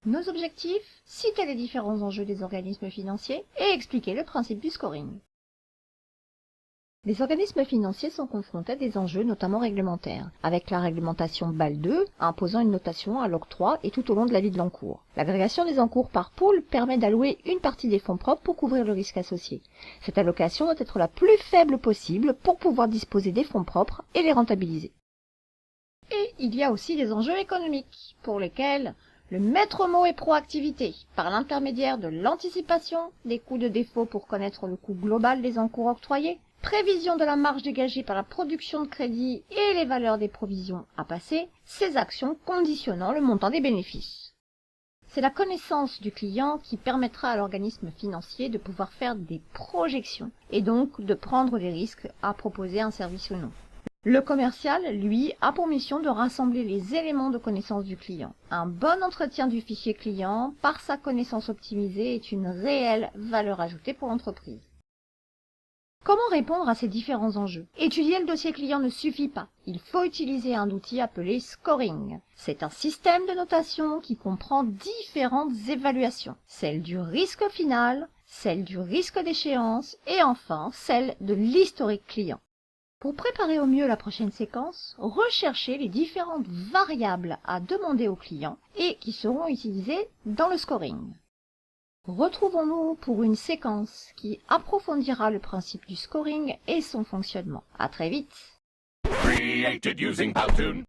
nos objectifs, citer les différents enjeux des organismes financiers et expliquer le principe du scoring. Les organismes financiers sont confrontés à des enjeux notamment réglementaires, avec la réglementation BAL 2 imposant une notation à l'octroi et tout au long de la vie de l'encours. L'agrégation des encours par pool permet d'allouer une partie des fonds propres pour couvrir le risque associé. Cette allocation doit être la plus faible possible pour pouvoir disposer des fonds propres et les rentabiliser. Et il y a aussi des enjeux économiques, pour lesquels le maître mot est proactivité, par l'intermédiaire de l'anticipation des coûts de défaut pour connaître le coût global des encours octroyés, prévision de la marge dégagée par la production de crédit et les valeurs des provisions à passer, ces actions conditionnant le montant des bénéfices. C'est la connaissance du client qui permettra à l'organisme financier de pouvoir faire des projections et donc de prendre des risques à proposer un service ou non. Le commercial, lui, a pour mission de rassembler les éléments de connaissance du client. Un bon entretien du fichier client, par sa connaissance optimisée, est une réelle valeur ajoutée pour l'entreprise. Comment répondre à ces différents enjeux? Étudier le dossier client ne suffit pas. Il faut utiliser un outil appelé scoring. C'est un système de notation qui comprend différentes évaluations. Celle du risque final, celle du risque d'échéance et enfin celle de l'historique client. Pour préparer au mieux la prochaine séquence, recherchez les différentes variables à demander au client et qui seront utilisées dans le scoring. Retrouvons-nous pour une séquence qui approfondira le principe du scoring et son fonctionnement. À très vite! Created using Powtoon.